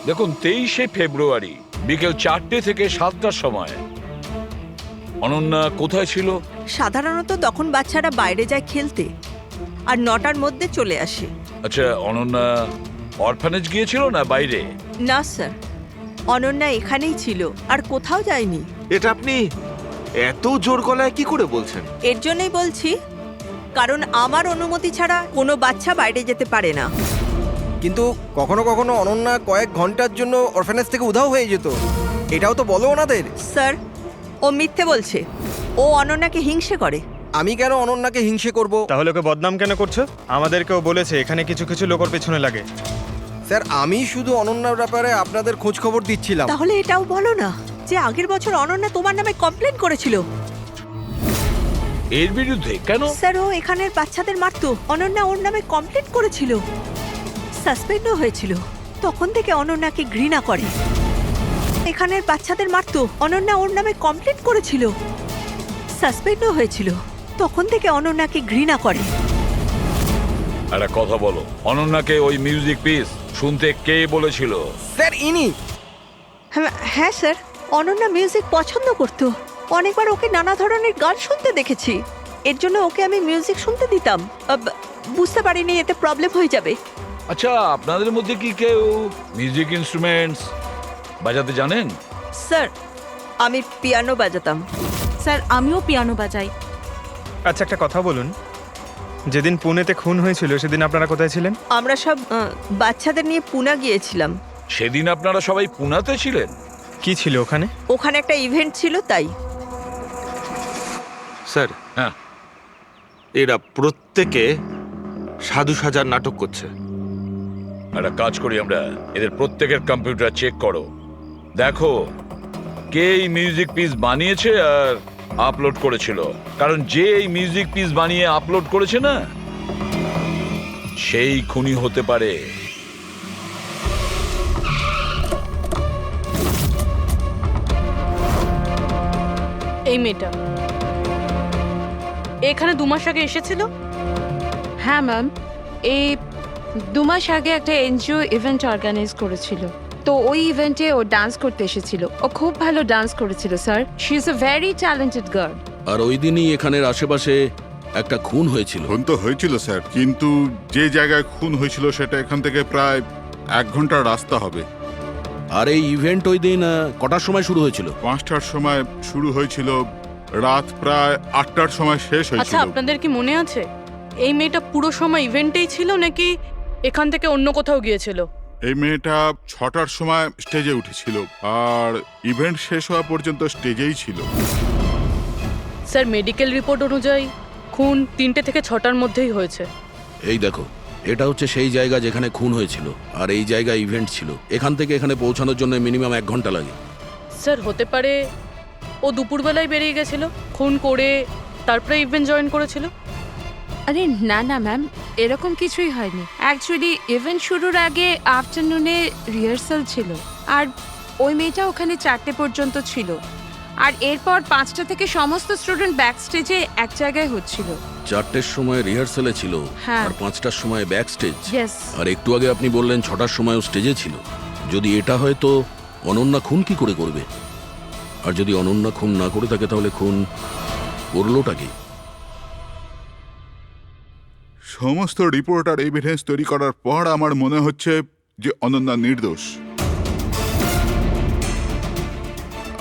[SPEAKER 3] দেখুন, 23শে ফেব্রুয়ারি বিকেল 4টে থেকে 7টার সময় অনন্যা কোথায় ছিল?
[SPEAKER 6] সাধারণত তখন বাচ্চারা বাইরে যায় খেলতে, আর 9টার মধ্যে চলে আসে।
[SPEAKER 3] আচ্ছা, অনন্যা অরফানেজ গিয়েছিল না বাইরে?
[SPEAKER 6] না স্যার, অনন্যা এখানেই ছিল আর কোথাও যায়নি।
[SPEAKER 16] এটা আপনি এত জোর গলায় কি করে বলছেন?
[SPEAKER 6] এর জন্যই বলছি, কারণ আমার অনুমতি ছাড়া কোনো বাচ্চা বাইরে যেতে পারে না।
[SPEAKER 11] কিন্তু কখনো কখনো অনন্যা কয়েক ঘন্টার জন্য অরফানেজ থেকে উধাও হয়ে যেত, এটাও তো বলো ওনাদের।
[SPEAKER 6] স্যার, ও মিথ্যে বলছে। ও অনন্যাকে হিংসে করে।
[SPEAKER 11] আমি কেন অনন্যাকে হিংসে করব?
[SPEAKER 12] তাহলে ওকে বদনাম কেন করছো? আমাদেরকেও বলেছে এখানে কিছু কিছু লোকের পেছনে লাগে।
[SPEAKER 11] স্যার, আমি শুধু অনন্যার ব্যাপারে আপনাদের খোঁজ খবর দিচ্ছিলাম।
[SPEAKER 6] তাহলে এটাও বলো না যে আগের বছর অনন্যা তোমার নামে কমপ্লেন করেছিল।
[SPEAKER 3] এর বিরুদ্ধে কেন?
[SPEAKER 6] স্যার, ও এখানের বাচ্চাদের মারতো। অনন্যা ওর নামে কমপ্লেন করেছিল, সাসপেন্ডও হয়েছিল। তখন থেকে অনন্যাকে ঘৃণা করে। এখানের বাচ্চাদের মারতো। অনন্যা ওর নামে কমপ্লেন করেছিল, সাসপেন্ডও হয়েছিল। তখন থেকে অনন্যাকে ঘৃণা করে।
[SPEAKER 3] একটা কথা বলো, অনন্যাকে ওই মিউজিক পিস শুনতে কে বলেছিল?
[SPEAKER 11] স্যার, ইনি।
[SPEAKER 6] হ্যাঁ স্যার, অনন্যা মিউজিক পছন্দ করত। অনেকবার ওকে নানা ধরনের গান শুনতে দেখেছি। এর জন্য ওকে আমি মিউজিক শুনতে দিতাম। বুঝতে পারিনি এতে প্রবলেম হয়ে যাবে।
[SPEAKER 3] আচ্ছা, আপনাদের মধ্যে কি কেউ মিউজিক ইনস্ট্রুমেন্টস বাজাতে জানেন?
[SPEAKER 6] স্যার, আমি পিয়ানো বাজাতাম।
[SPEAKER 13] স্যার, আমিও পিয়ানো বাজাই।
[SPEAKER 12] আচ্ছা, একটা কথা বলুন, যেদিন পুনেতে খুন হয়েছিল সেদিন আপনারা কোথায় ছিলেন?
[SPEAKER 6] আমরা সব বাচ্চাদের নিয়ে পুনা গিয়েছিলাম।
[SPEAKER 3] সেদিন আপনারা সবাই পুনাতে ছিলেন?
[SPEAKER 12] কি ছিল ওখানে?
[SPEAKER 6] ওখানে একটা ইভেন্ট ছিল, তাই।
[SPEAKER 16] স্যার,
[SPEAKER 3] হ্যাঁ,
[SPEAKER 16] এরা প্রত্যেকে সাধু সাজার নাটক করছে।
[SPEAKER 3] একটা কাজ করি আমরা, এদের প্রত্যেকের কম্পিউটার চেক করো, দেখো কে এই মিউজিক পিস বানিয়েছে আর আপলোড করেছিল। কারণ যে এই মিউজিক পিস বানিয়ে আপলোড করেছে না, সেই খুনি হতে পারে।
[SPEAKER 5] এই মেয়েটা এখানে 2 মাস আগে এসেছিল।
[SPEAKER 1] হ্যাঁ ম্যাম, এই 2 মাস আগে একটা এনজিও ইভেন্ট অর্গানাইজ করেছিল, তো ওই ইভেন্টে ও ডান্স করতে এসেছিল। ও খুব ভালো ডান্স করেছিল sir. She is a very talented girl.
[SPEAKER 2] আর ওই দিনই এখানের আশেপাশে একটা খুন হয়েছিল।
[SPEAKER 8] খুন তো হয়েছিল স্যার, কিন্তু যে জায়গায় খুন হয়েছিল সেটা এখান থেকে প্রায় 1 ঘন্টার রাস্তা হবে।
[SPEAKER 2] আর এই ইভেন্ট ওই দিন কটার সময় শুরু হয়েছিল?
[SPEAKER 8] 5টার সময় শুরু হয়েছিল, রাত প্রায় 8টার সময় শেষ
[SPEAKER 5] আচ্ছা,
[SPEAKER 8] হয়েছিল।
[SPEAKER 5] আপনাদের কি মনে আছে এই মেয়েটা পুরো সময় ইভেন্টেই ছিল নাকি এখান থেকে অন্য কোথাও গিয়েছিল?
[SPEAKER 8] এই মেয়েটা 6টার সময় স্টেজে উঠেছিল, আর ইভেন্ট শেষ হওয়া পর্যন্ত স্টেজেই ছিল।
[SPEAKER 5] স্যার, মেডিকেল রিপোর্ট অনুযায়ী খুন 3টে থেকে 6টার মধ্যেই হয়েছে।
[SPEAKER 2] এই দেখো, এটা হচ্ছে সেই জায়গা যেখানে খুন হয়েছিল, আর এই জায়গায় ইভেন্ট ছিল। এখান থেকে এখানে পৌঁছানোর জন্য মিনিমাম 1 ঘন্টা লাগে।
[SPEAKER 5] স্যার, হতে পারে ও দুপুরবেলায় বেরিয়ে গেছিল, খুন করে তারপরে ইভেন্ট জয়েন করেছিল।
[SPEAKER 1] আরে না না ম্যাম, এরকম কিছুই হয়নি। অ্যাকচুয়ালি ইভেন্ট শুরুর আগে আফটারনুনে রিহার্সাল ছিল, আর ওই মেয়েটা ওখানে 4টে পর্যন্ত ছিল। আর এরপর 5টা থেকে সমস্ত স্টুডেন্ট ব্যাক স্টেজে এক জায়গায় হচ্ছিল।
[SPEAKER 2] 4টের সময় রিহার্সালে ছিল,
[SPEAKER 1] হ্যাঁ।
[SPEAKER 2] আর 5টার সময় ব্যাক স্টেজ।
[SPEAKER 1] Yes.
[SPEAKER 2] আর একটু আগে আপনি বললেন 6টার সময়ও স্টেজে ছিল। যদি এটা হয় তো অনন্যা খুন কি করে করবে? আর যদি অনন্যা খুন না করে থাকে তাহলে খুন করলোটা কি?
[SPEAKER 8] সমস্ত রিপোর্ট আর এভিডেন্স তৈরি করার পর আমার মনে হচ্ছে যে অনন্যা নির্দোষ।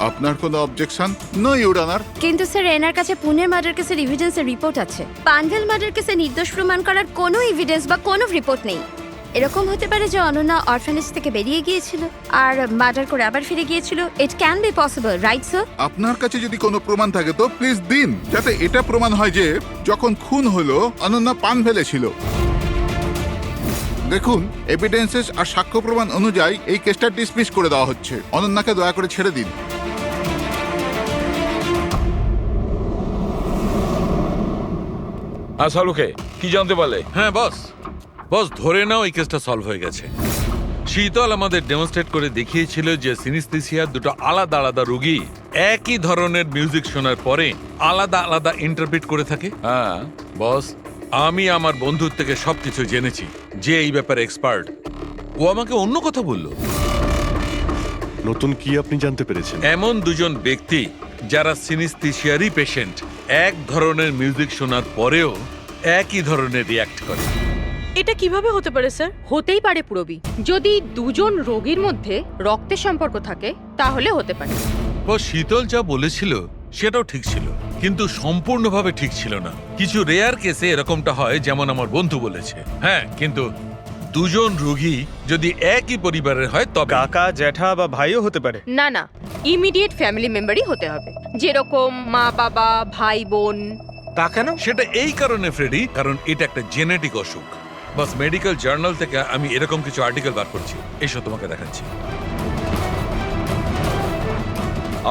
[SPEAKER 8] আপনার কোনো অবজেকশন? No your honour.
[SPEAKER 1] কিন্তু স্যার এনার কাছে পুনের মার্ডার কেসের এভিডেন্সের রিপোর্ট আছে। পানভেল মার্ডার কেসে নির্দোষ প্রমাণ করার কোনো এভিডেন্স বা কোনো রিপোর্ট নেই। এরকম হতে পারে যে অনন্যা অরফানেজ থেকে বেরিয়ে গিয়েছিল আর মার্ডার করে আবার ফিরে গিয়েছিল। It can be possible, right sir?
[SPEAKER 8] আপনার কাছে যদি কোনো প্রমাণ থাকে তো প্লিজ দিন, যাতে এটা প্রমাণ হয় যে যখন খুন হলো অনন্যা পানভেলে ছিল। দেখুন, এভিডেন্সেস আর সাক্ষ্য প্রমাণ অনুযায়ী এই কেসটা ডিসমিস করে দেওয়া হচ্ছে। অনন্যাকে দয়া করে ছেড়ে দিন।
[SPEAKER 3] শাহরুখে কি জানতে পারলে?
[SPEAKER 10] হ্যাঁ বস, বস ধরে নাও এই কেসটা সলভ হয়ে গেছে। শীতল আমাদের ডেমনস্ট্রেট করে দেখিয়েছিল যে সিনিস্থেসিয়ার দুটো আলাদা আলাদা রোগী একই ধরনের মিউজিক শোনার পরে আলাদা আলাদা ইন্টারপ্রিট করে থাকে। হ্যাঁ বস, আমি আমার বন্ধুর থেকে সবকিছু জেনেছি, যে এই ব্যাপারে এক্সপার্ট। ও আমাকে অন্য কথা বলল।
[SPEAKER 9] নতুন কি আপনি জানতে পেরেছেন?
[SPEAKER 10] এমন দুজন ব্যক্তি যারা সিনিস্থেসিয়ারই পেশেন্ট, এক ধরনের মিউজিক শোনার পরেও একই ধরনের রিয়াক্ট করে।
[SPEAKER 5] এটা কিভাবে হতে পারে স্যার?
[SPEAKER 17] হতেই পারে পুরবি, যদি দুজন রোগীর মধ্যে রক্তের সম্পর্ক থাকে তাহলে হতে পারে।
[SPEAKER 10] ও শীতল যা বলেছিল সেটাও ঠিক ছিল, কিন্তু সম্পূর্ণভাবে ঠিক ছিল না। কিছু রেয়ার কেসে এরকমটা হয়, যেমন আমার বন্ধু বলেছে। হ্যাঁ, কিন্তু দুজন রোগী যদি একই পরিবারের হয় তবে
[SPEAKER 12] কাকা, জ্যাঠা বা ভাইও হতে পারে।
[SPEAKER 17] না না, ইমিডিয়েট ফ্যামিলি মেম্বারই হতে হবে, যেরকম মা বাবা, ভাই বোন।
[SPEAKER 12] তা কেন?
[SPEAKER 10] সেটা এই কারণে ফ্রেডি, কারণ এটা একটা জেনেটিক অসুখ। বাস মেডিকেল জার্নাল থেকে আমি এরকম কিছু আর্টিকেল বার করছি, এসব তোমাকে দেখাচ্ছি।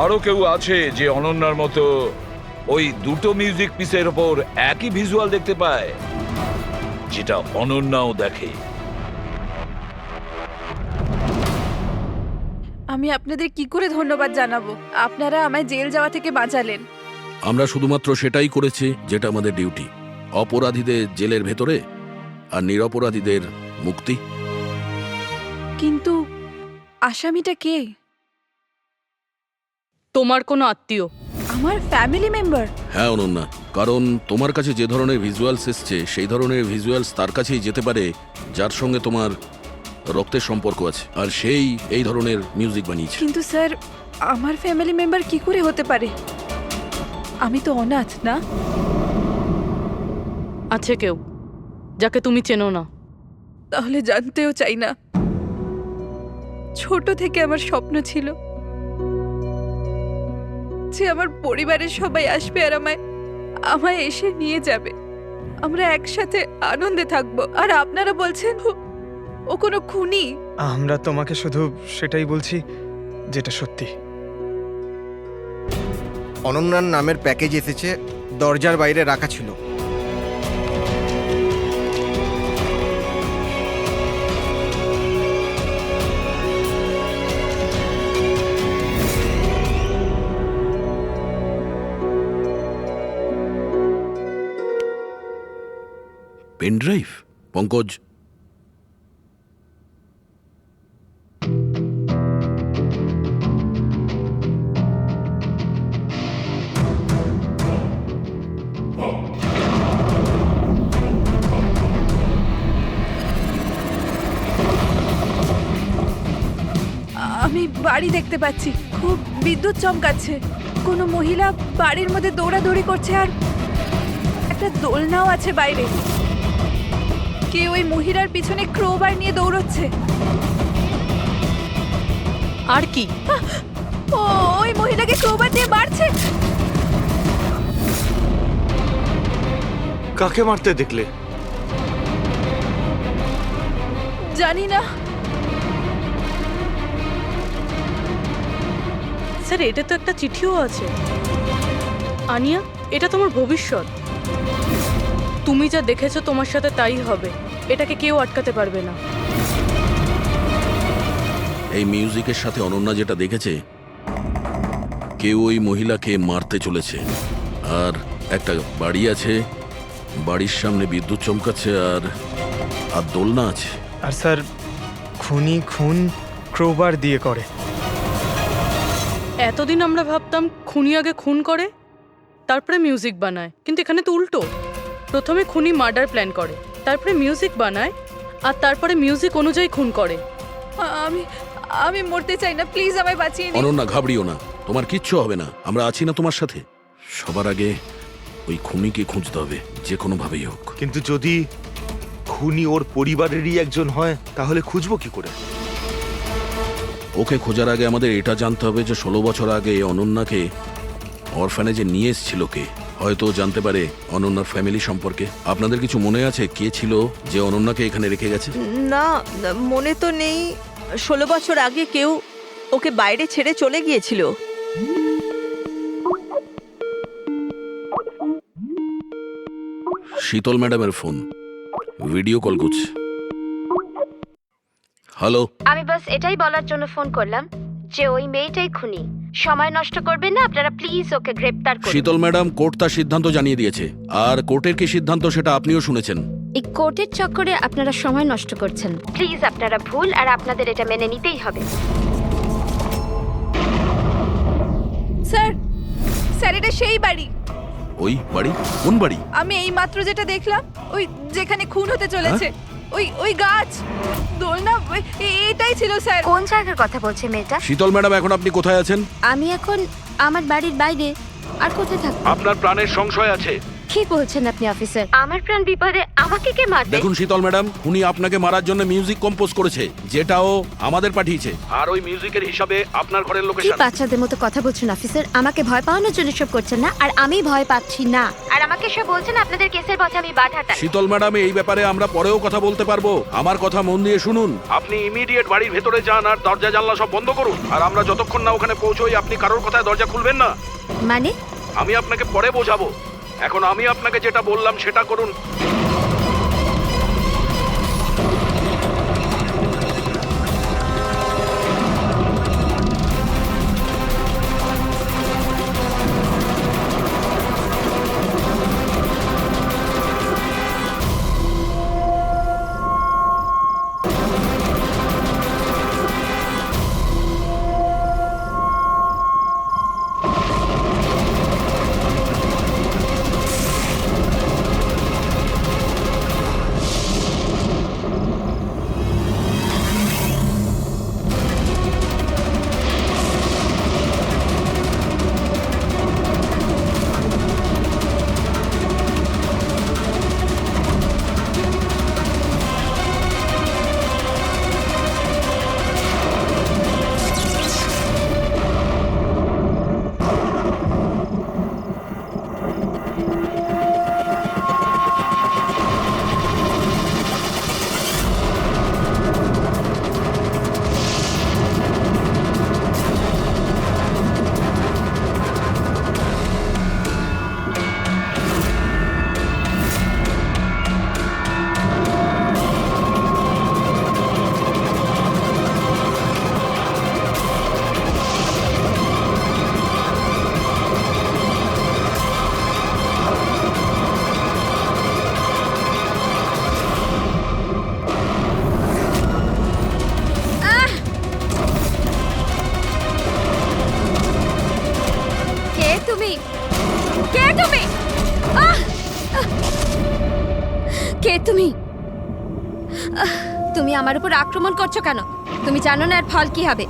[SPEAKER 3] আরো কেউ আছে যে অনন্যার মতো ওই দুটো মিউজিক পিসের ওপর একই ভিজুয়াল দেখতে পায়, যেটা অনন্যাও দেখে?
[SPEAKER 4] আমি আপনাদের কি করে ধন্যবাদ জানাবো? আপনারা আমায় জেল যাওয়া থেকে বাঁচালেন।
[SPEAKER 2] আমরা শুধুমাত্র সেটাই করেছি যেটা আমাদের ডিউটি, অপরাধীদের জেলের ভেতরে আর নিরপরাধীদের মুক্তি।
[SPEAKER 4] কিন্তু আসামিটা কে?
[SPEAKER 5] তোমার কোনো আত্মীয়।
[SPEAKER 4] আমার ফ্যামিলি মেম্বার?
[SPEAKER 2] হ্যাঁ অনন্যা, কারণ তোমার কাছে যে ধরনের ভিজুয়ালস এসছে সেই ধরনের ভিজুয়ালস তার কাছেই যেতে পারে যার সঙ্গে তোমার রক্তের সম্পর্ক আছে, আর সেই এই ধরনের মিউজিক বানিয়েছে।
[SPEAKER 4] কিন্তু স্যার, আমার ফ্যামিলি মেম্বার কি করে হতে পারে? আমি তো অনাথ, না?
[SPEAKER 5] আছে কেউ যাকে তুমি চেনো না?
[SPEAKER 4] তাহলে জানতেও চাই না। ছোট থেকে আমার স্বপ্ন ছিল যে আমার পরিবারের সবাই আসবে আর আমায় এসে নিয়ে যাবে, আমরা একসাথে আনন্দে থাকবো। আর আপনারা বলছেন ও কোনো খুনি?
[SPEAKER 12] আমরা তোমাকে শুধু সেটাই বলছি যেটা সত্যি।
[SPEAKER 11] অনন্যার নামের প্যাকেজ এসেছে, দরজার বাইরে রাখা ছিল।
[SPEAKER 2] Pen drive? পঙ্কজ,
[SPEAKER 4] আমি বাড়ি দেখতে পাচ্ছি, খুব বিদ্যুৎ চমকাচ্ছে। কোনো মহিলা বাড়ির মধ্যে দৌড়াদৌড়ি করছে আর একটা দোলনাও আছে বাইরে। কে ওই মহিলার পিছনে ক্রোবার নিয়ে দৌড়চ্ছে?
[SPEAKER 5] আর কি?
[SPEAKER 4] ওই মহিলাকে ক্রোবার দিয়ে মারছে।
[SPEAKER 16] কাকে মারতে দেখলে?
[SPEAKER 4] জানি না
[SPEAKER 5] স্যার, এটা তো একটা চিঠিও আছে। আনিয়া, এটা তোমার ভবিষ্যৎ। তুমি যা দেখেছো তোমার সাথে তাই হবে, এটাকে কেউ আটকাতে পারবে না।
[SPEAKER 2] এই মিউজিকের সাথে অনন্যা যেটা দেখেছে, কেউ ওই মহিলাকে মারতে চলেছে। আর একটা বাড়ি আছে, বাড়ির সামনে বিদ্যুৎ চমকাচ্ছে আর আর দোলনা আছে।
[SPEAKER 12] আর স্যার, খুনি খুন ক্রোবার দিয়ে করে।
[SPEAKER 5] এতদিন আমরা ভাবতাম খুনি আগে খুন করে তারপরে মিউজিক বানায়, কিন্তু এখানে তো উল্টো। প্রথমে খুনি মার্ডার প্ল্যান করে, তারপরে মিউজিক বানায়, আর তারপরে মিউজিক অনুযায়ী খুন করে।
[SPEAKER 4] আমি মরতে চাই না, প্লিজ আমায় বাঁচিয়ে নিন।
[SPEAKER 2] অনন্যা, ঘাবড়িও না। তোমার কিচ্ছু হবে না, আমরা আছি না তোমার সাথে। সবার আগে ওই খুনিকে খুঁজতে হবে, যে কোনো ভাবেই হোক।
[SPEAKER 16] কিন্তু যদি খুনি ওর পরিবারেরই একজন হয় তাহলে খুঁজবো কি করে?
[SPEAKER 2] ওকে খোঁজার আগে আমাদের এটা জানতে হবে যে 16 বছর আগে অনন্যাকে অরফানেজে নিয়ে এসেছিল কে। হয়তো জানতে পারে অনন্যার ফ্যামিলি সম্পর্কে। আপনাদের কিছু মনে আছে কে ছিল যে অনন্যাকে এখানে রেখে গেছে?
[SPEAKER 6] না, মনে তো নেই। 16 বছর আগে কেউ ওকে বাইরে ছেড়ে চলে গিয়েছিল।
[SPEAKER 2] শীতল ম্যাডামের ফোন, ভিডিও কল করছে। হ্যালো,
[SPEAKER 1] আমি বাস এটাই বলার জন্য ফোন করলাম যে ওই মেয়েটাই খুনি। সময় নষ্ট করবেন না আপনারা, প্লিজ ওকে গ্রেপ্তার করুন।
[SPEAKER 2] শীতল ম্যাডাম, কোর্ট তার সিদ্ধান্ত জানিয়ে দিয়েছে। আর কোর্টের কি সিদ্ধান্ত সেটা আপনিও শুনেছেন।
[SPEAKER 1] এই কোর্টের চক্করে আপনারা সময় নষ্ট করছেন। প্লিজ, আপনারা ভুল আর আপনাদের এটা মেনে নিতেই হবে।
[SPEAKER 4] স্যার, স্যার এটা সেই বাড়ি।
[SPEAKER 2] ওই বাড়ি? কোন বাড়ি?
[SPEAKER 4] আমি এই মাত্র যেটা দেখলাম, ওই যেখানে খুন হতে চলেছে, ওই ওই গাছ দোলনা, এটাই ছিল স্যার।
[SPEAKER 1] কোন জায়গার কথা বলছে মেয়েটা?
[SPEAKER 2] শীতল ম্যাডাম, এখন আপনি কোথায় আছেন?
[SPEAKER 1] আমি এখন আমার বাড়ির বাইরে। আর কোথায় থাকবো?
[SPEAKER 2] আপনার প্রাণের সংশয় আছে।
[SPEAKER 1] কি বলছেন আপনি অফিসার? আমার প্রাণ বিপদে আমাকে কে মারবে?
[SPEAKER 2] দেখুন শীতল ম্যাডাম, উনি আপনাকে মারার জন্য মিউজিক কম্পোজ করেছে, যেটাও আমাদের পাঠিয়েছে। আর ওই মিউজিকের হিসাবে আপনার ঘরের
[SPEAKER 1] কি
[SPEAKER 2] লোকেশন।
[SPEAKER 1] বাচ্চাদের মতো কথা বলছেন অফিসার? আমাকে ভয় পাওয়ানোর জন্য সব করছেন না, আর আমি ভয় পাচ্ছি না। আর আমাকে সব বলছেন আপনাদের কেসের পথে আমি বাধা টানি।
[SPEAKER 2] শীতল ম্যাডাম, এই ব্যাপারে আমরা পরেও কথা বলতে পারবো। আমার কথা মন দিয়ে শুনুন। আপনি ইমিডিয়েট বাড়ির ভেতরে যান আর দরজা জানলা সব বন্ধ করুন। আর আমরা যতক্ষণ না ওখানে পৌঁছই আপনি কারোর কথায় দরজা খুলবেন না।
[SPEAKER 1] মানে?
[SPEAKER 2] আমি আপনাকে পরে বোঝাবো। এখন আমি আপনাকে যেটা বললাম সেটা করুন।
[SPEAKER 1] কে তুমি? তুমি আমার উপর আক্রমণ করছো কেন? তুমি জানো না এর ফল কি হবে।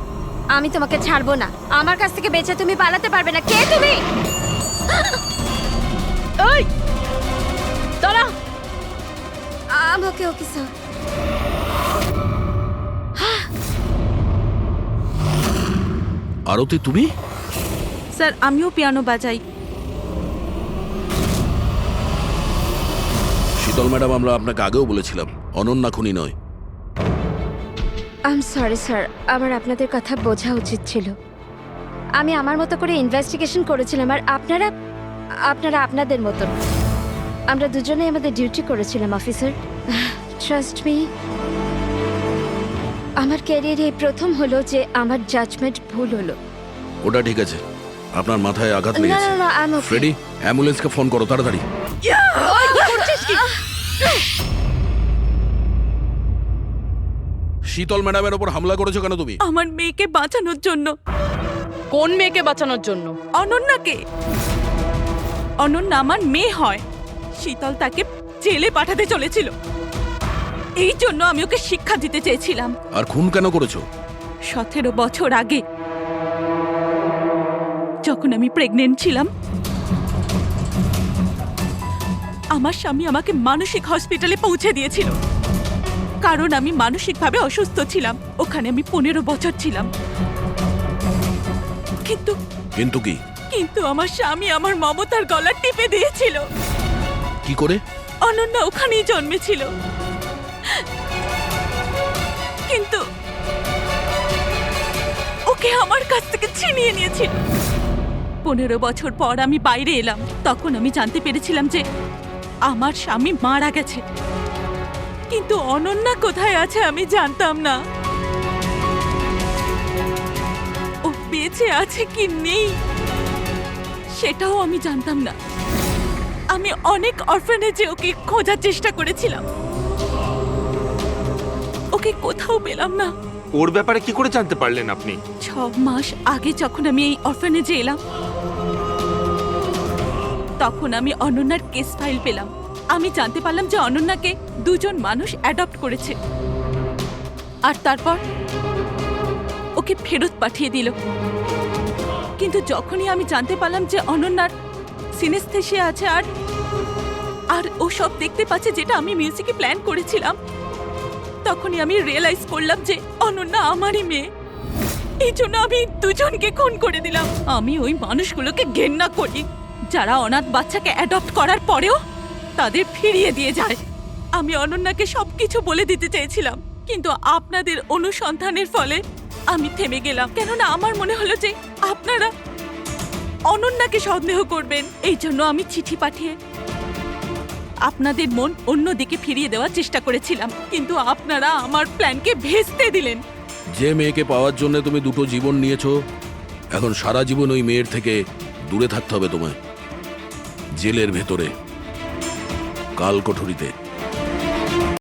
[SPEAKER 1] আমি তোমাকে ছাড়বো না। আমার কাছ থেকে বেঁচে তুমি পালাতে পারবে না। কে তুমি?
[SPEAKER 5] এই দাঁড়া।
[SPEAKER 1] আমাকে ওকে স্যার।
[SPEAKER 2] আরতি, তুমি?
[SPEAKER 13] স্যার, আমিও পিয়ানো বাজাই।
[SPEAKER 2] শীতল ম্যাডাম, আমরা আপনাকে আগেও বলেছিলাম অনন্যা খুনি নয়।
[SPEAKER 1] আই এম সরি স্যার, আমার আপনাদের কথা বোঝা উচিত ছিল। আমি আমার মতো করে ইনভেস্টিগেশন করেছিলাম, আর আপনারা আপনাদের মতন। আমরা দুজনেই আমাদের ডিউটি করেছিলাম অফিসার। ট্রাস্ট মি, আমার ক্যারিয়ারে প্রথম হলো যে আমার জাজমেন্ট ভুল হলো।
[SPEAKER 2] ওটা ঠিক আছে, আপনার মাথায় আঘাত
[SPEAKER 1] না
[SPEAKER 2] লেগেছে।
[SPEAKER 1] না না, আই এম ওকে।
[SPEAKER 2] ফ্রেডি, অ্যাম্বুলেন্সকে ফোন করো তাড়াতাড়ি। শীতল ম্যাডামের ওপর হামলা করেছো কেন তুমি?
[SPEAKER 13] আমার মেয়েকে বাঁচানোর জন্য।
[SPEAKER 5] কোন মেয়েকে বাঁচানোর জন্য?
[SPEAKER 13] অনন্যাকে। অনন্যা আমার মেয়ে হয়। শীতল তাকে জেলে পাঠাতে চলেছিল। এই জন্য আমি ওকে শিক্ষা দিতে চেয়েছিলাম।
[SPEAKER 2] আর খুন কেন করেছো?
[SPEAKER 13] 17 বছর আগে যখন আমি প্রেগনেন্ট ছিলাম আমার স্বামী আমাকে মানসিক হসপিটালে পৌঁছে দিয়েছিল, কারণ আমি মানসিকভাবে অসুস্থ ছিলাম। ওখানে আমি 15 বছর ছিলাম। কিন্তু
[SPEAKER 2] কিন্তু কি?
[SPEAKER 13] কিন্তু আমার স্বামী আমার মমতার গলা টিপে দিয়েছিল।
[SPEAKER 2] কি করে?
[SPEAKER 13] অনন্যা ওখানেই জন্মেছিল, কিন্তু ওকে আমার কাছ থেকে ছিনিয়ে নিয়েছিল। 15 বছর পর আমি বাইরে এলাম, তখন আমি জানতে পেরেছিলাম যে আমার স্বামী মারা গেছে, কিন্তু অনন্যা কোথায় আছে আমি জানতাম না। ও বেঁচে আছে কি নেই সেটাও আমি জানতাম না। আমি অনেক অরফানেজে ওকে খোঁজার চেষ্টা করেছিলাম, ওকে কোথাও পেলাম না।
[SPEAKER 16] ওর ব্যাপারে কি করে জানতে পারলেন আপনি?
[SPEAKER 13] 6 মাস আগে যখন আমি এই অরফানেজে এলাম, তখন আমি অনন্যার কেস ফাইল পেলাম। আমি জানতে পারলাম যে অনন্যাকে 2 জন মানুষ অ্যাডপ্ট করেছে, আর তারপর ওকে ফেরত পাঠিয়ে দিল। কিন্তু যখনই আমি জানতে পারলাম যে অনন্যার সিনেস্থেসিয়া আছে আর ও সব দেখতে পাচ্ছে যেটা আমি মিউজিকে প্ল্যান করেছিলাম, তখনই আমি রিয়েলাইজ করলাম যে অনন্যা আমারই মেয়ে। এই জন্য আমি 2 জনকে খুন করে দিলাম। আমি ওই মানুষগুলোকে ঘেন্না করি যারা অনাথ বাচ্চাকে অ্যাডপ্ট করার পরেও তাদের ফিরিয়ে দিয়ে যায়। আমি অনন্যাকে সবকিছু বলে দিতে চেয়েছিলাম, কিন্তু আপনাদের অনুসন্ধানের ফলে আমি থেমে গেলাম, কেননা আমার মনে হলো যে আপনারা অনন্যাকে সন্দেহ করবেন। এই জন্য আমি চিঠি পাঠিয়ে আপনাদের মন অন্যদিকে ফিরিয়ে দেওয়ার চেষ্টা করেছিলাম, কিন্তু আপনারা আমার প্ল্যানকে ভেস্তে দিলেন।
[SPEAKER 2] যে মেয়েকে পাওয়ার জন্য তুমি 2টো জীবন নিয়েছো, এখন সারা জীবন ওই মেয়ের থেকে দূরে থাকতে হবে তোমায়, জেলের ভেতরে, কাল কোঠরিতে।